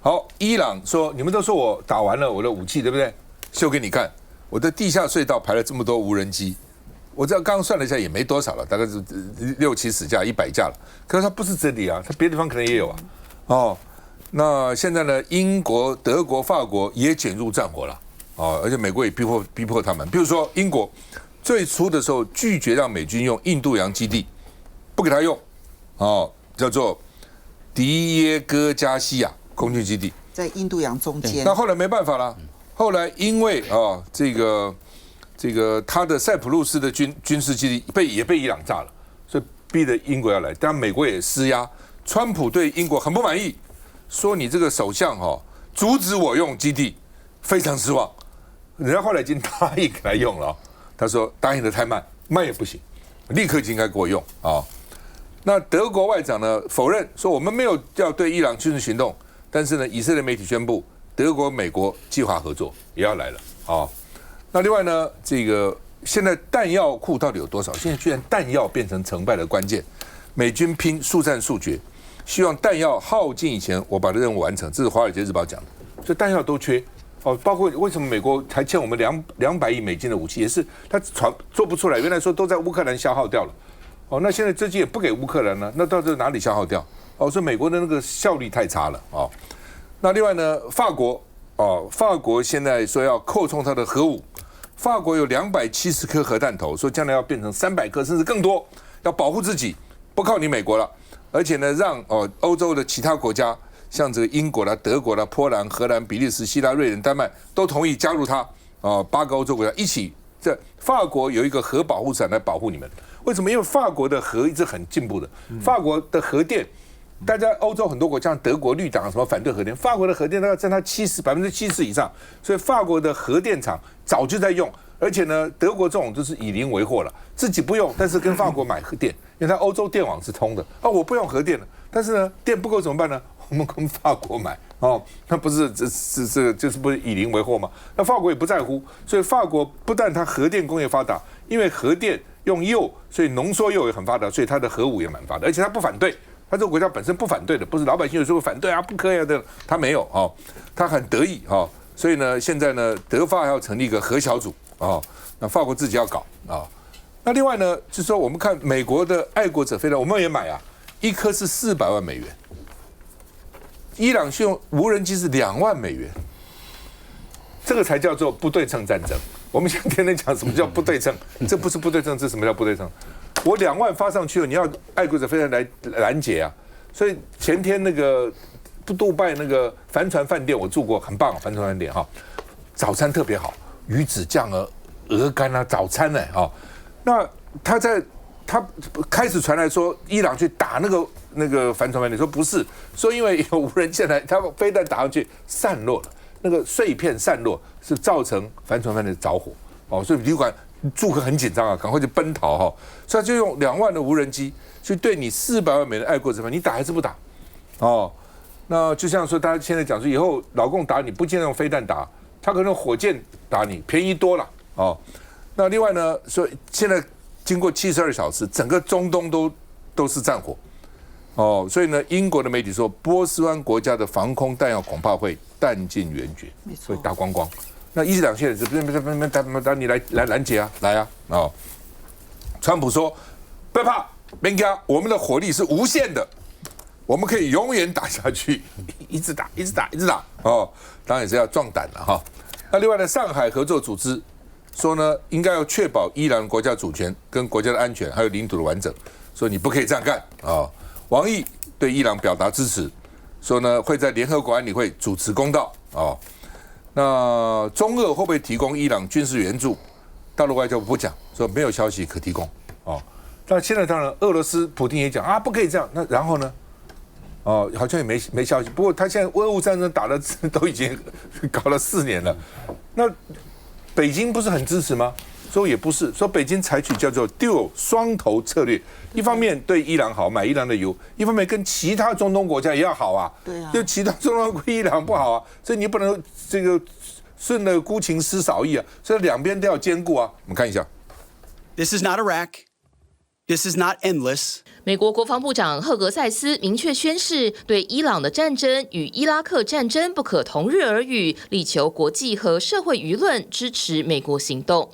好，伊朗说你们都说我打完了我的武器，对不对？秀给你看，我的地下隧道排了这么多无人机，我这刚刚算了一下也没多少了，大概是60-70架、100架了。可是它不是这里啊，它别的地方可能也有啊。哦，那现在呢，英国、德国、法国也卷入战火了。哦，而且美国也逼迫他们。比如说英国最初的时候拒绝让美军用印度洋基地，不给他用，哦，叫做迪耶戈加西亚空军基地，在印度洋中间。那后来没办法了，后来因为这个他的塞浦路斯的军事基地也被伊朗炸了，所以逼着英国要来，但美国也施压。川普对英国很不满意，说你这个首相阻止我用基地，非常失望。人家后来已经答应给他用了，他说答应的太慢，慢也不行，立刻就应该给我用啊。那德国外长呢否认说我们没有要对伊朗军事行动，但是呢，以色列媒体宣布德国、美国计划合作也要来了啊。那另外呢，这个现在弹药库到底有多少？现在居然弹药变成成败的关键，美军拼速战速决，希望弹药耗尽以前我把任务完成，这是《华尔街日报》讲的，所以弹药都缺。包括为什么美国还欠我们200亿美金的武器，也是他做不出来。原来说都在乌克兰消耗掉了，那现在这些也不给乌克兰了，那到底哪里消耗掉？所以美国的那个效率太差了那另外呢，法国现在说要扩充它的核武，法国有270颗核弹头，说将来要变成300颗甚至更多，要保护自己，不靠你美国了，而且呢，让欧洲的其他国家。像这个英国啦、德国啦、波兰、荷兰、比利时、希腊、瑞典、丹麦都同意加入它8个欧洲国家一起。这法国有一个核保护伞来保护你们。为什么？因为法国的核一直很进步的。法国的核电，大家欧洲很多国家，像德国绿党什么反对核电，法国的核电大概占它70%以上，所以法国的核电厂早就在用。而且呢，德国这种就是以邻为壑了，自己不用，但是跟法国买核电，因为它欧洲电网是通的。我不用核电了，但是呢，电不够怎么办呢？我们跟法国买那不是这就是不是以邻为壑吗？那法国也不在乎，所以法国不但它核电工业发达，因为核电用铀，所以浓缩铀也很发达，所以它的核武也蛮发达，而且它不反对，它这个国家本身不反对的，不是老百姓有时候反对不可以的，它没有它很得意所以呢，现在呢，德法还要成立一个核小组那法国自己要搞那另外呢，就是说我们看美国的爱国者飞弹，我们也买一颗是400万美元。伊朗用无人机是2万美元，这个才叫做不对称战争。我们现在天天讲什么叫不对称，这不是不对称，这什么叫不对称？我2万发上去了，你要爱国者飞弹来拦截啊！所以前天那个杜拜那个帆船饭店我住过，很棒，帆船饭店早餐特别好，鱼子酱鹅肝早餐那他开始传来说伊朗去打那个帆船饭店，说不是，说因为有无人舰来，他飞弹打上去散落了，那个碎片散落是造成帆船饭店着火所以旅馆住客很紧张赶快就奔逃所以他就用2万的无人机去对你400万美元的爱国者飞弹，你打还是不打那就像说大家现在讲说以后老共打你不见得用飞弹打，他可能用火箭打你，便宜多了那另外呢，说现在经过72小时，整个中东都是战火所以呢，英国的媒体说，波斯湾国家的防空弹药恐怕会弹尽援绝，会打光光。那伊朗现在是你来拦截来川普说，不要怕，别怕，我们的火力是无限的，我们可以永远打下去，一直打当然也是要壮胆了那另外呢，上海合作组织说呢，应该要确保伊朗国家主权跟国家的安全，还有领土的完整，说你不可以这样干王毅对伊朗表达支持，说呢会在联合国安理会主持公道那中俄会不会提供伊朗军事援助？大陆外交部不讲，说没有消息可提供那现在当然俄罗斯普丁也讲不可以这样，那然后呢好像也没消息。不过他现在俄乌战争打了都已经搞了4年了，那北京不是很支持吗？说也不是，说北京采取叫做 dual 双头策略，一方面对伊朗好，买伊朗的油，一方面跟其他中东国家也要好对就其他中东伊朗不好所以你不能这个顺了孤情失少意所以两边都要兼顾我们看一下。 This is not Iraq. This is not endless. 美国国防部长赫格塞斯明确宣示，对伊朗的战争与伊拉克战争不可同日而语，力求国际和社会舆论支持美国行动。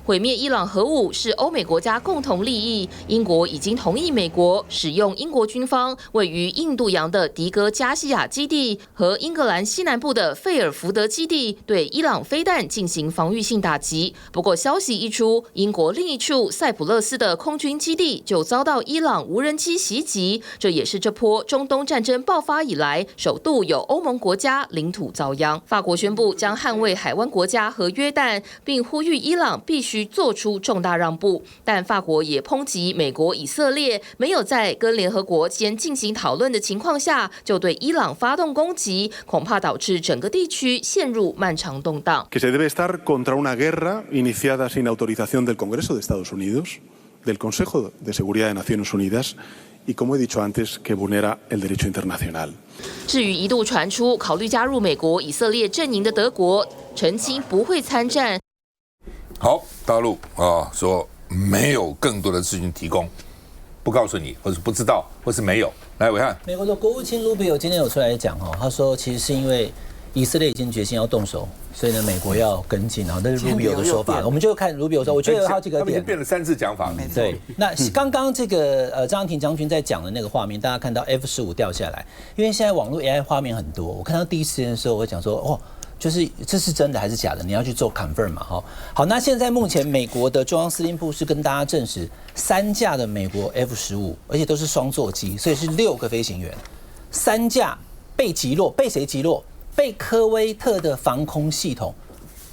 毁灭伊朗核武是欧美国家共同利益。英国已经同意美国使用英国军方位于印度洋的迪戈加西亚基地和英格兰西南部的费尔福德基地对伊朗飞弹进行防御性打击。不过，消息一出，英国另一处塞浦路斯的空军基地就遭到伊朗无人机袭击，这也是这波中东战争爆发以来首度有欧盟国家领土遭殃。法国宣布将捍卫海湾国家和约旦，并呼吁伊朗必须做出重大让步，但法国也抨击美国、以色列没有在跟联合国先进行讨论的情况下，就对伊朗发动攻击，恐怕导致整个地区陷入漫长动荡。Que se debe estar contra una guerra iniciada sin autorización del Congreso de Estados Unidos, del Consejo de Seguridad de Naciones Unidas, y como he dicho antes, que vulnera el derecho internacional. 至于一度传出考虑加入美国、以色列阵营的德国，澄清不会参战。好，大陆说没有更多的资讯提供，不告诉你，或是不知道，或是没有。来，伟汉，美国的国务卿卢比奥今天有出来讲他说其实是因为以色列已经决心要动手，所以呢，美国要跟进这是卢比奥的说法。我们就看卢比奥说，我觉得有好几个点，他们已经变了3次讲法。对，那刚刚这个张庭将军在讲的那个画面，大家看到 F-15掉下来，因为现在网络 AI 画面很多，我看到第一时间的时候，我讲说就是这是真的还是假的？你要去做 confirm 嘛，好，那现在目前美国的中央司令部是跟大家证实3架的美国 F-15，而且都是双座机，所以是6个飞行员，3架被击落，被谁击落？被科威特的防空系统。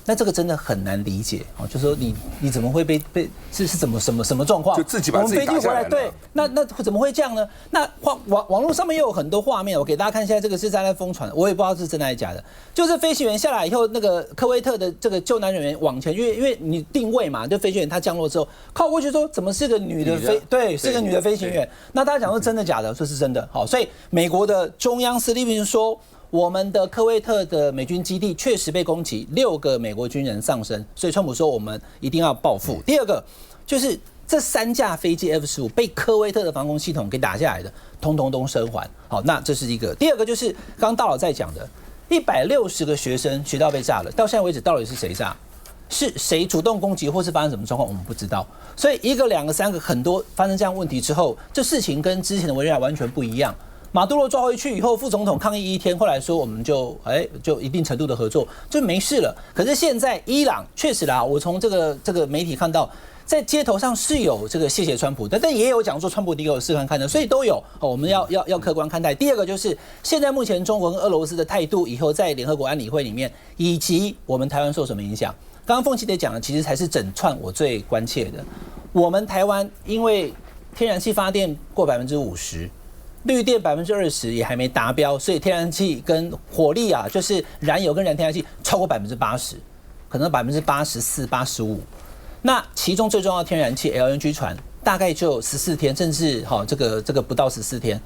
那这个真的很难理解就说你怎么会被是怎么什么状况？就自己把自己打下来了。对，那怎么会这样呢？那网络上面又有很多画面，我给大家看一下，这个是在疯传，我也不知道是真的还是假的。就是飞行员下来以后，那个科威特的这个救难人员往前，因为你定位嘛，就飞行员他降落之后靠过去说怎么是个女的对，是个女的飞行员。那大家讲说真的假的？说是真的。好，所以美国的中央司令部说，我们的科威特的美军基地确实被攻击，6个美国军人丧生，所以川普说我们一定要报复。第二个就是这3架飞机 F-15被科威特的防空系统给打下来的，通通都生还。好，那这是一个。第二个就是刚刚大佬在讲的，160个学校被炸了，到现在为止到底是谁炸？是谁主动攻击，或是发生什么状况，我们不知道。所以1个、2个、3个，很多发生这样问题之后，这事情跟之前的维也纳完全不一样。马杜罗抓回去以后，副总统抗议1天，后来说我们就一定程度的合作就没事了。可是现在伊朗确实啦，我从这个媒体看到，在街头上是有这个谢谢川普的，但也有讲说川普敌有试看的，所以都有我们要客观看待。第二个就是现在目前中国跟俄罗斯的态度，以后在联合国安理会里面，以及我们台湾受什么影响？刚刚凤琪姐讲的，其实才是整串我最关切的。我们台湾因为天然气发电过50%。绿电20%也还没达标，所以天然气跟火力就是燃油跟燃天然气超过80%，可能84%、85%。那其中最重要的天然气 LNG 船大概就14天，甚至这个不到14天。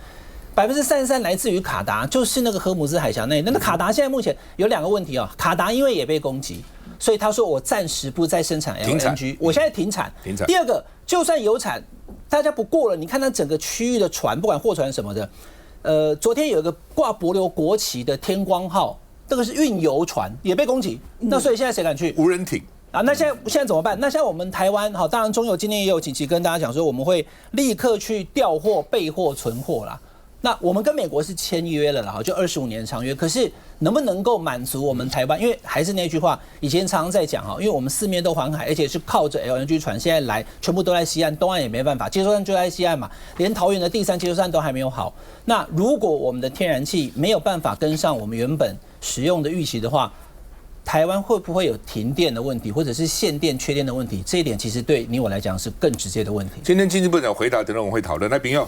33%来自于卡达，就是那个荷姆兹海峡内。那卡达现在目前有2个问题卡达因为也被攻击，所以他说我暂时不再生产 LNG， 我现在停产。第二个，就算有产，大家不过了，你看它整个区域的船，不管货船什么的，昨天有一个挂帛琉国旗的天光号，这个是运油船，也被攻击。那所以现在谁敢去？无人艇。那现在怎么办？那现在我们台湾当然中油今天也有紧急跟大家讲说，我们会立刻去调货、备货、存货啦。那我们跟美国是签约了啦，就25年长约，可是能不能够满足我们台湾？因为还是那句话，以前常常在讲因为我们4面都环海，而且是靠着 LNG 船，现在来全部都在西岸，东岸也没办法，接收站就在西岸嘛，连桃园的第3接收站都还没有好。那如果我们的天然气没有办法跟上我们原本使用的预期的话，台湾会不会有停电的问题，或者是限电缺电的问题？这一点其实对你我来讲是更直接的问题。今天经济部长回答，等等我们会讨论。来，秉佑。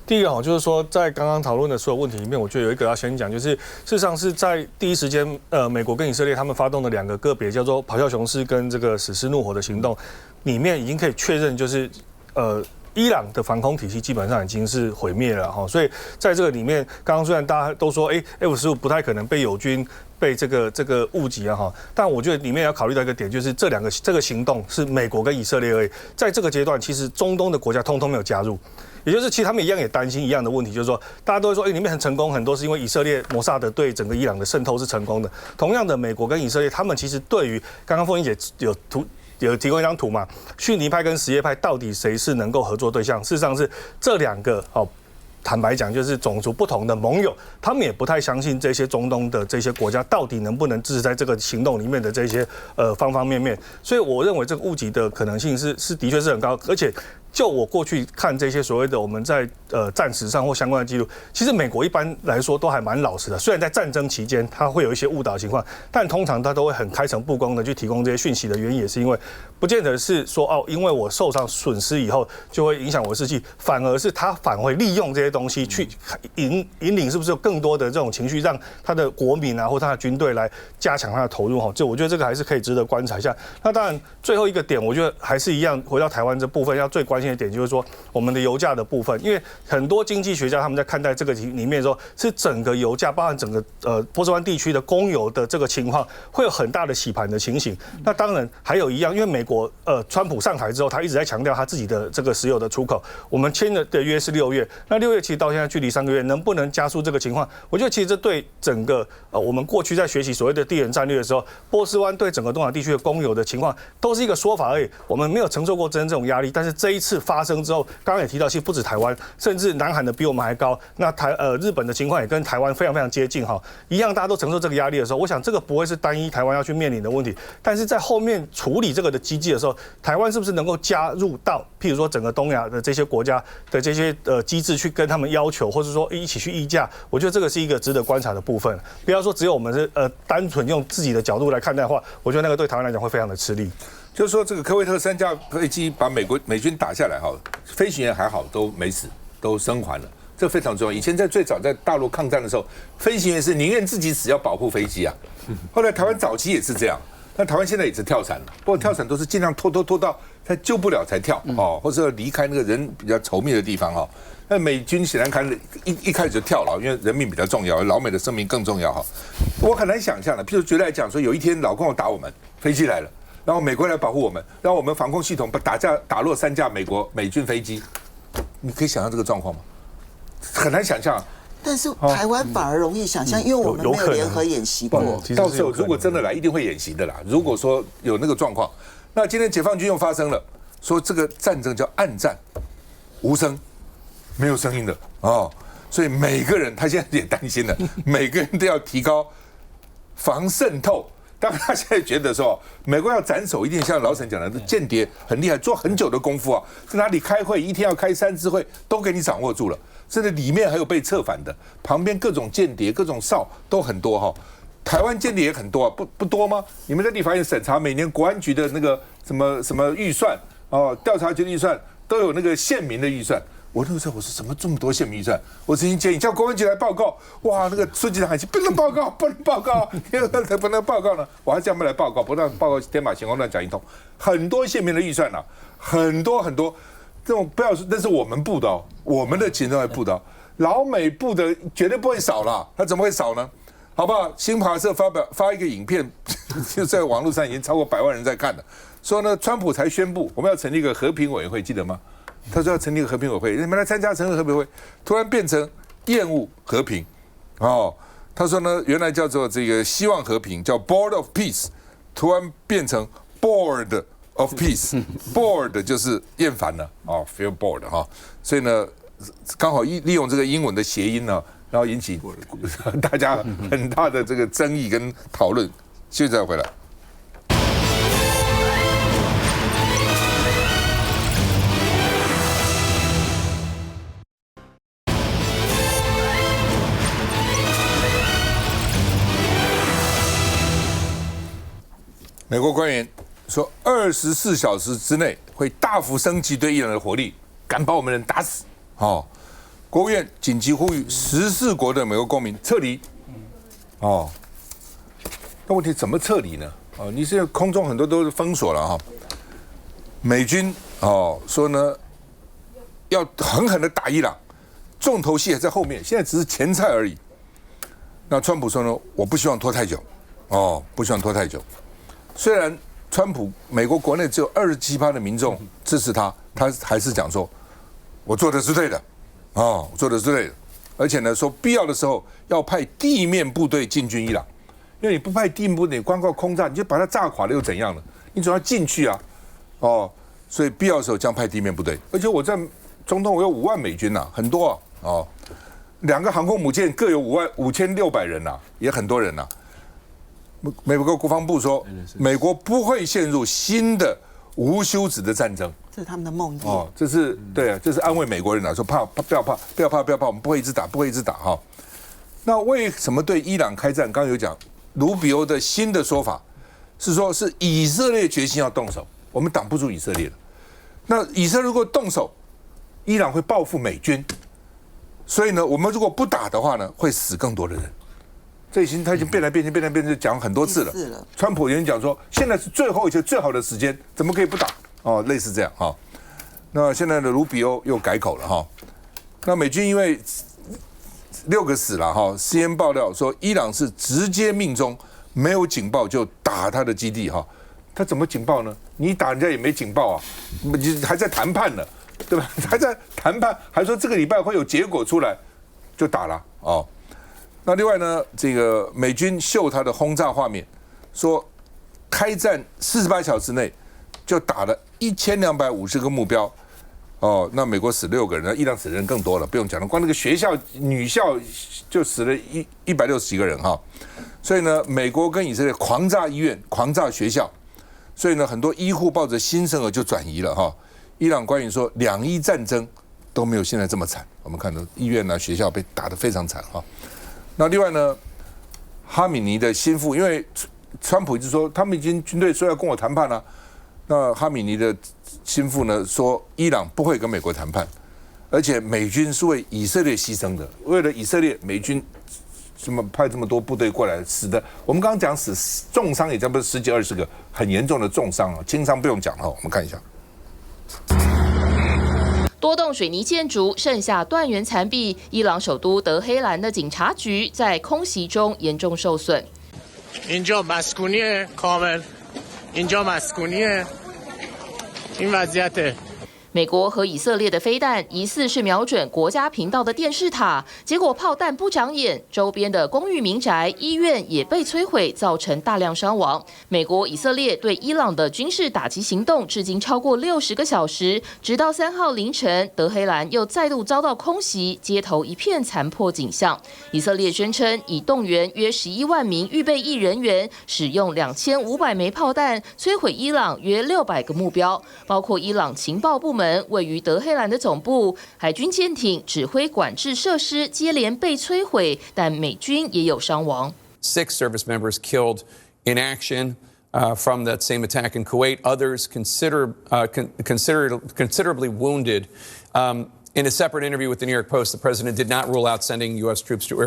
第一个就是说，在刚刚讨论的所有问题里面，我觉得有一个要先讲，就是事实上是在第一时间，美国跟以色列他们发动的2个个别叫做咆哮雄狮跟这个史诗怒火的行动里面，已经可以确认就是伊朗的防空体系基本上已经是毁灭了哈，所以在这个里面，刚刚虽然大家都说F-15不太可能被友军被这个误击啊哈，但我觉得里面要考虑到一个点，就是这个行动是美国跟以色列而已，在这个阶段，其实中东的国家通通没有加入。也就是，其实他们一样也担心一样的问题，就是说，大家都会说，里面很成功，很多是因为以色列摩萨德对整个伊朗的渗透是成功的。同样的，美国跟以色列，他们其实对于刚刚凤英姐有提供一张图嘛，逊尼派跟什叶派到底谁是能够合作对象？事实上是这两个坦白讲，就是种族不同的盟友，他们也不太相信这些中东的这些国家到底能不能支持在这个行动里面的这些方方面面。所以我认为这个误击的可能性是的确是很高，而且就我过去看这些所谓的我们在战史上或相关的记录，其实美国一般来说都还蛮老实的。虽然在战争期间它会有一些误导情况，但通常它都会很开诚布公的去提供这些讯息的原因，也是因为不见得是说因为我受伤损失以后就会影响我的士气，反而是他反而会利用这些东西去引领是不是有更多的这种情绪，让他的国民啊或他的军队来加强他的投入就我觉得这个还是可以值得观察一下。那当然最后一个点，我觉得还是一样，回到台湾这部分要最关心的点就是说我们的油价的部分，因为很多经济学家他们在看待这个里面的时候，是整个油价包含整个波斯湾地区的供油的这个情况会有很大的洗盘的情形。那当然还有一样，因为美国川普上台之后，他一直在强调他自己的这个石油的出口，我们签的约是6月，那6月其实到现在距离3个月，能不能加速这个情况？我觉得其实这对整个我们过去在学习所谓的地缘战略的时候，波斯湾对整个东亚地区的供油的情况都是一个说法而已，我们没有承受过真正这种压力。但是这一次发生之后，刚刚也提到，其实不止台湾，甚至南韩的比我们还高。那日本的情况也跟台湾非常非常接近一样，大家都承受这个压力的时候，我想这个不会是单一台湾要去面临的问题。但是在后面处理这个的机制的时候，台湾是不是能够加入到，譬如说整个东亚的这些国家的这些机制去跟他们要求，或者说一起去议价？我觉得这个是一个值得观察的部分。不要说只有我们是单纯用自己的角度来看待的话，我觉得那个对台湾来讲会非常的吃力。就是说，这个科威特3架飞机把美军打下来飞行员还好都没死，都生还了，这非常重要。以前最早在大陆抗战的时候，飞行员是宁愿自己死要保护飞机啊。后来台湾早期也是这样，那台湾现在也是跳伞了，不过跳伞都是尽量拖到他救不了才跳或者离开那个人比较稠密的地方那美军显然看一开始就跳了，因为人命比较重要，老美的生命更重要我很难想象的，譬如举例来讲说，有一天老共要打我们，飞机来了。然后美国来保护我们，让我们防空系统打落3架美军飞机，你可以想象这个状况吗？很难想象。但是台湾反而容易想象，因为我们没有联合演习过。到时候如果真的来，一定会演习的啦。如果说有那个状况，那今天解放军又发生了，说这个战争叫暗战，无声，没有声音的所以每个人他现在也担心了，每个人都要提高防渗透。当然，他现在觉得说，美国要斩首，一定像老沈讲的，间谍很厉害，做很久的功夫在哪里开会，一天要开3次会，都给你掌握住了。甚至里面还有被策反的，旁边各种间谍、各种哨都很多台湾间谍也很多不多吗？你们在立法院审查每年国安局的那个什么预算调查局的预算都有那个县民的预算。我那个时候我说怎么这么多县民预算？我曾经建议叫国安局来报告，哇，那个书记长喊起不能报告，不能报告，不能报告呢，我还叫他们来报告，不让报告天马行空乱讲一通。很多县民的预算很多这种不要说，那是我们布的我们的行政会布的老美布的绝对不会少啦，他怎么会少呢？好不好？新华社发一个影片，就在网络上已经超过100万人在看了，说呢，川普才宣布我们要成立一个和平委员会，记得吗？他说要成立一个和平委员会，你们来参加成立和平委员会，突然变成厌恶和平他说呢，原来叫做这个希望和平，叫 Board of Peace， 突然变成 Bored of Peace，Bored 就是厌烦了feel bored 所以呢，刚好利用这个英文的谐音呢，然后引起大家很大的这个争议跟讨论。现在回来。美国官员说，24小时之内会大幅升级对伊朗的火力，敢把我们人打死。国务院紧急呼吁14国的美国公民撤离。那问题怎么撤离呢？你现在空中很多都是封锁了美军说呢，要狠狠的打伊朗，重头戏还在后面，现在只是前菜而已。那川普说呢，我不希望拖太久，不希望拖太久。虽然川普美国国内只有27%的民众支持他，他还是讲说，我做的是对的，我做的是对的。而且呢，说必要的时候要派地面部队进军伊朗，因为你不派地面部队，你光靠空炸，你就把它炸垮了又怎样呢？你总要进去啊，所以必要的时候将派地面部队。而且我在中东我有5万美军呐，很多2个航空母舰各有5600人呐，也很多人呐。美国国防部说，美国不会陷入新的无休止的战争，这是他们的梦魇。这是对啊，这是安慰美国人啊，说不要怕，我们不会一直打哈。那为什么对伊朗开战？刚刚有讲，卢比欧的新的说法是说，是以色列决心要动手，我们挡不住以色列的。那以色列如果动手，伊朗会报复美军，所以呢，我们如果不打的话呢，会死更多的人。他已经变来变去，讲很多次了。川普也讲说，现在是最后一些最好的时间，怎么可以不打？类似这样哈。那现在的卢比欧又改口了哈。那美军因为6个死了哈，CNN爆料说伊朗是直接命中，没有警报就打他的基地哈。他怎么警报呢？你打人家也没警报啊，还在谈判呢，对吧？还在谈判，还说这个礼拜会有结果出来，就打了哦。那另外呢，这个美军秀他的轰炸画面，说开战48小时内就打了1250个目标，那美国死6个人，伊朗死的人更多了，不用讲了，光那个学校女校就死了160几个人哈，所以呢，美国跟以色列狂炸医院、狂炸学校，所以呢，很多医护抱着新生儿就转移了哈。伊朗官员说，2伊战争都没有现在这么惨，我们看到医院啊、学校被打得非常惨哈。那另外呢，哈米尼的心腹，因为川普一直说他们已经军队说要跟我谈判了，那哈米尼的心腹呢说，伊朗不会跟美国谈判，而且美军是为以色列牺牲的，为了以色列，美军派这么多部队过来，死的我们刚刚讲死，重伤也差不多10几20个，很严重的重伤啊，轻伤不用讲了，我们看一下。多栋水泥建筑剩下断垣残壁，伊朗首都德黑兰的警察局在空袭中严重受损。اینجا مسکونیه کامل اینجا مسکونیه این وضعیته。美国和以色列的飞弹疑似是瞄准国家频道的电视塔，结果炮弹不长眼，周边的公寓民宅、医院也被摧毁，造成大量伤亡。美国、以色列对伊朗的军事打击行动至今超过60个小时，直到3号凌晨，德黑兰又再度遭到空袭，街头一片残破景象。以色列宣称已动员约11万名预备役人员，使用2500枚炮弹摧毁伊朗约600个目标，包括伊朗情报部门位于德黑兰的总部，海军舰艇、指挥管制设施接连被摧毁，但美军也有伤亡。6 service members killed in action from that same attack in Kuwait. Others considerably wounded. In a separate interview with the New York Post, the president did not rule out sending U.S. troops to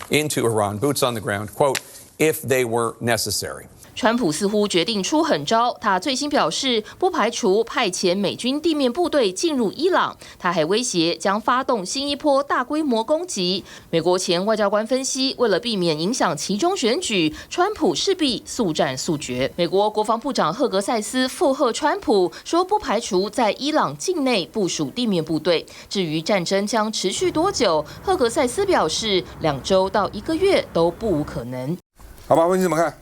into Iran, boots on the ground, quote, if they were necessary. 川普似乎决定出狠招，他最新表示不排除派遣美军地面部队进入伊朗，他还威胁将发动新一波大规模攻击。美国前外交官分析，为了避免影响其中选举，川普势必速战速决。美国国防部长赫格塞斯附和川普，说不排除在伊朗境内部署地面部队。至于战争将持续多久，赫格塞斯表示2周到1个月都不无可能。好吧，温馨怎么看？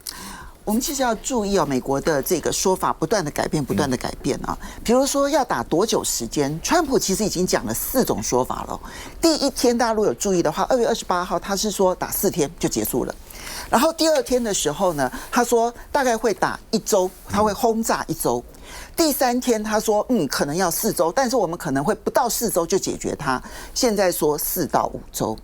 我们其实要注意美国的这个说法不断的改变啊。比如说要打多久时间，川普其实已经讲了4种说法了。第一天大家如果有注意的话，2月28号他是说打4天就结束了，然后第2天的时候呢，他说大概会打1周，他会轰炸1周。第3天他说可能要4周，但是我们可能会不到4周就解决它。现在说4到5周。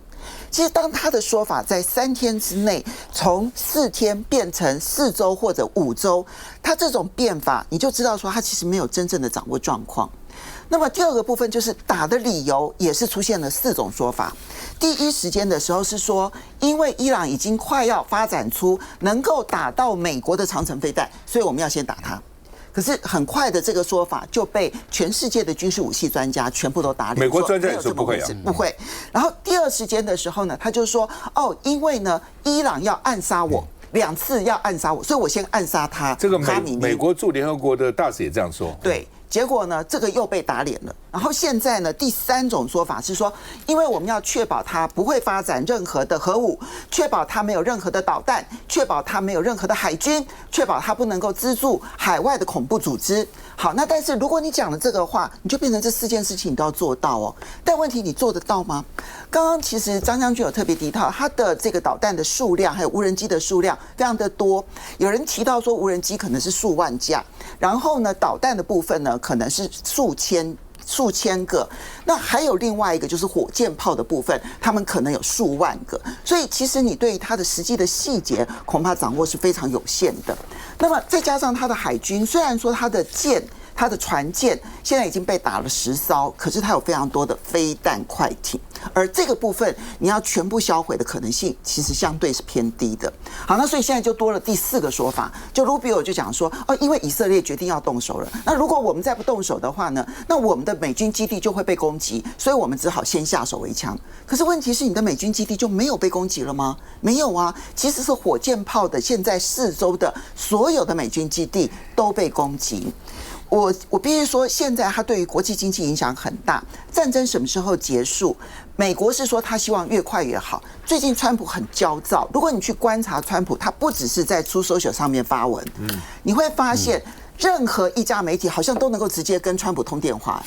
其实，当他的说法在3天之内从4天变成4周或者5周，他这种变法，你就知道说他其实没有真正的掌握状况。那么第2个部分就是打的理由也是出现了4种说法。第一时间的时候是说，因为伊朗已经快要发展出能够打到美国的长程飞弹，所以我们要先打它。可是很快的这个说法就被全世界的军事武器专家全部都打脸。美国专家也说不会啊，不会。然后第二时间的时候呢，他就说哦，因为呢，伊朗要暗杀我。2次要暗杀我，所以我先暗杀他。这个美国驻联合国的大使也这样说。对，结果呢，这个又被打脸了。然后现在呢，第3种说法是说，因为我们要确保他不会发展任何的核武，确保他没有任何的导弹，确保他没有任何的海军，确保他不能够资助海外的恐怖组织。好，那但是如果你讲了这个话，你就变成这4件事情你都要做到哦。但问题你做得到吗？刚刚其实张将军有特别提到，他的这个导弹的数量还有无人机的数量非常的多。有人提到说无人机可能是数万架，然后呢导弹的部分呢可能是数千个，那还有另外一个就是火箭炮的部分，他们可能有数万个，所以其实你对它的实际的细节恐怕掌握是非常有限的。那么再加上它的海军，虽然说它的舰、它的船舰现在已经被打了10艘，可是它有非常多的飞弹快艇，而这个部分你要全部销毁的可能性其实相对是偏低的。好，那所以现在就多了第4个说法，就 Rubio 就讲说，哦，因为以色列决定要动手了，那如果我们再不动手的话呢，那我们的美军基地就会被攻击，所以我们只好先下手为强。可是问题是，你的美军基地就没有被攻击了吗？没有啊，其实是火箭炮的现在4周的所有的美军基地都被攻击。我必须说，现在它对于国际经济影响很大。战争什么时候结束？美国是说他希望越快越好。最近川普很焦躁，如果你去观察川普，他不只是在Truth Social上面发文，你会发现任何一家媒体好像都能够直接跟川普通电话。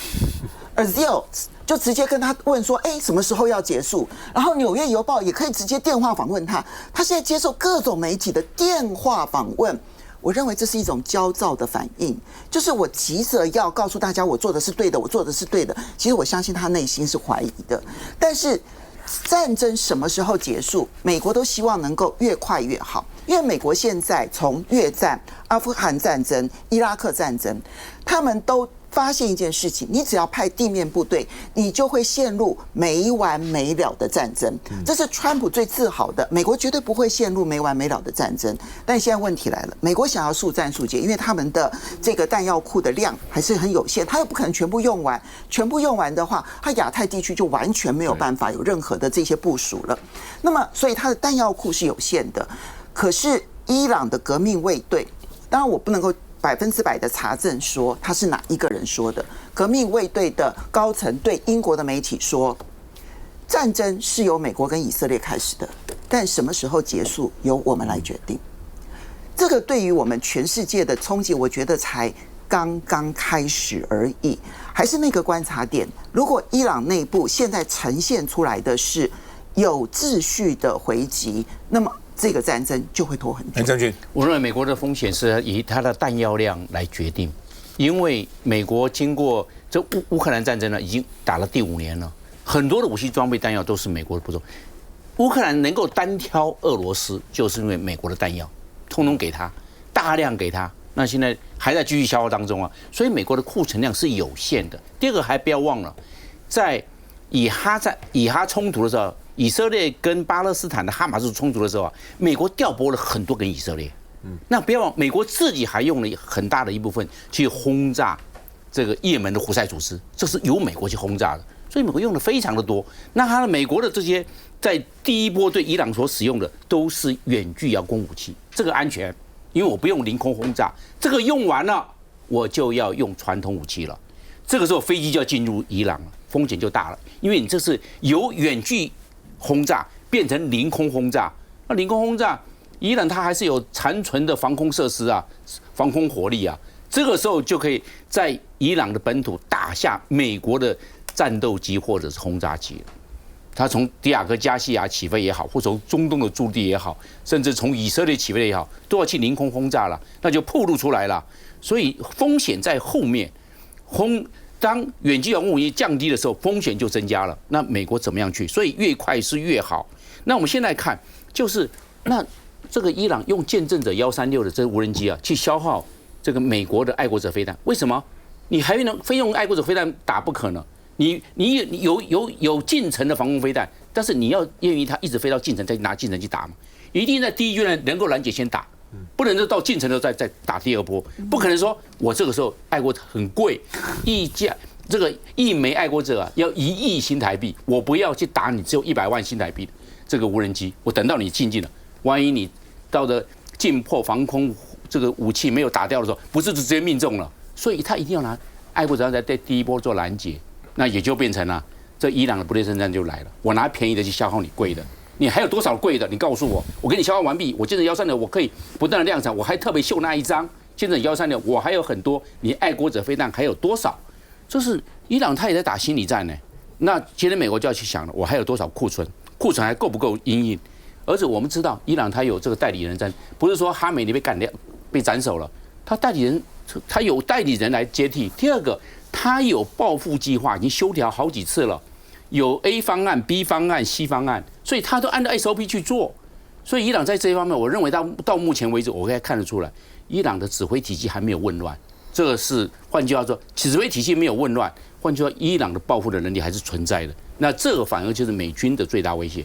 Aziz 就直接跟他问说，什么时候要结束？然后纽约邮报也可以直接电话访问他。他现在接受各种媒体的电话访问。我认为这是一种焦躁的反应，就是我急着要告诉大家我做的是对的，我做的是对的。其实我相信他内心是怀疑的，但是战争什么时候结束，美国都希望能够越快越好，因为美国现在从越战、阿富汗战争、伊拉克战争，他们都发现一件事情，你只要派地面部队，你就会陷入没完没了的战争。这是川普最自豪的，美国绝对不会陷入没完没了的战争。但现在问题来了，美国想要速战速决，因为他们的这个弹药库的量还是很有限，他又不可能全部用完，全部用完的话，他亚太地区就完全没有办法有任何的这些部署了。那么，所以他的弹药库是有限的。可是伊朗的革命卫队，当然我不能够100%的查证说他是哪一个人说的。革命卫队的高层对英国的媒体说，战争是由美国跟以色列开始的，但什么时候结束由我们来决定。这个对于我们全世界的冲击，我觉得才刚刚开始而已。还是那个观察点，如果伊朗内部现在呈现出来的是有秩序的回击，那么这个战争就会拖很久。将军，我认为美国的风险是以它的弹药量来决定，因为美国经过这乌克兰战争呢，已经打了第5年了，很多的武器装备弹药都是美国的部署。乌克兰能够单挑俄罗斯，就是因为美国的弹药通通给他，大量给他。那现在还在继续消耗当中啊，所以美国的库存量是有限的。第二个还不要忘了，在以哈冲突的时候，以色列跟巴勒斯坦的哈马斯冲突的时候啊，美国调拨了很多给以色列。那不要忘，美国自己还用了很大的一部分去轰炸这个也门的胡塞组织，这是由美国去轰炸的，所以美国用的非常的多。那美国的这些在第一波对伊朗所使用的都是远距遥攻武器，这个安全，因为我不用凌空轰炸，这个用完了我就要用传统武器了，这个时候飞机就要进入伊朗了，风险就大了，因为你这是由远距轰炸变成凌空轰炸，那凌空轰炸，伊朗它还是有残存的防空设施啊，防空火力啊，这个时候就可以在伊朗的本土打下美国的战斗机或者是轰炸机。它从迪亚哥加西亚起飞也好，或从中东的驻地也好，甚至从以色列起飞也好，都要去凌空轰炸了，那就暴露出来了。所以风险在后面，当远距遥攻武器降低的时候，风险就增加了。那美国怎么样去？所以越快是越好。那我们现在看，就是那这个伊朗用见证者136的这无人机啊，去消耗这个美国的爱国者飞弹，为什么？你还能非用爱国者飞弹打不可能？你有近程的防空飞弹，但是你要愿意它一直飞到近程，再拿近程去打嘛？一定在第一阶段能够拦截先打，不能到进程的再打第二波，不可能说我这个时候爱国者很贵，这个1枚爱国者啊要1亿新台币，我不要去打你只有100万新台币的这个无人机，我等到你进境了，万一你到的近迫防空这个武器没有打掉的时候，不是就直接命中了，所以他一定要拿爱国者在第一波做拦截，那也就变成了这伊朗的不列颠战就来了，我拿便宜的去消耗你贵的。你还有多少贵的？你告诉我，我给你消耗完毕。我建整136，我可以不断的量产，我还特别秀那一张建整136，我还有很多。你爱国者飞弹还有多少？就是伊朗他也在打心理战呢。那其实美国就要去想了，我还有多少库存？库存还够不够因应？而且我们知道，伊朗他有这个代理人战，不是说哈梅尼被干掉、被斩首了，他代理人他有代理人来接替。第二个，他有报复计划，已经修条好几次了。有 A 方案、B 方案、C 方案，所以他都按照 SOP 去做。所以伊朗在这一方面，我认为到目前为止，我可以看得出来，伊朗的指挥体系还没有混乱。这个是换句话说，指挥体系没有混乱，换句话说，伊朗的报复的能力还是存在的。那这个反而就是美军的最大威胁。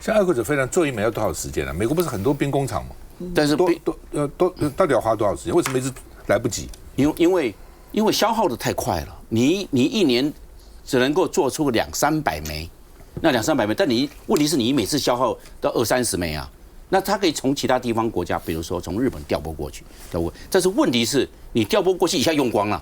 像爱国者飞弹做1枚要多少时间啊？美国不是很多兵工厂吗？但是到底要花多少时间？为什么一直来不及？因为消耗的太快了，你1年只能够做出200-300枚，那200-300枚，但问题是你每次消耗到20-30枚啊，那它可以从其他地方国家，比如说从日本调拨过去，但是问题是你调拨过去一下用光了，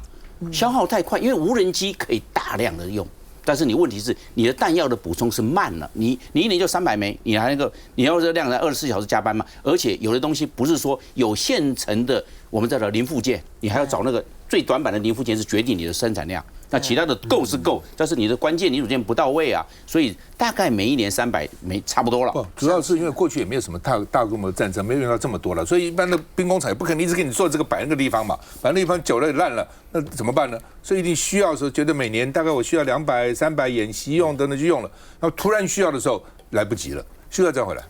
消耗太快，因为无人机可以大量的用，但是你问题是你的弹药的补充是慢了，你1年就300枚，你还你要这量来24小时加班嘛，而且有的东西不是说有现成的我们叫做零附件，你还要找那个最短板的零附件是决定你的生产量。那其他的够是够，但是你的关键零组件不到位啊，所以大概每1年300枚差不多了。不，主要是因为过去也没有什么大规模的战争，没有用到这么多了，所以一般的兵工厂也不可能一直给你做这个摆那个地方嘛，摆那个地方久了也烂了，那怎么办呢？所以一定需要的时候，觉得每年大概我需要200、300演习用等等就用了，然后突然需要的时候来不及了，需要再回来。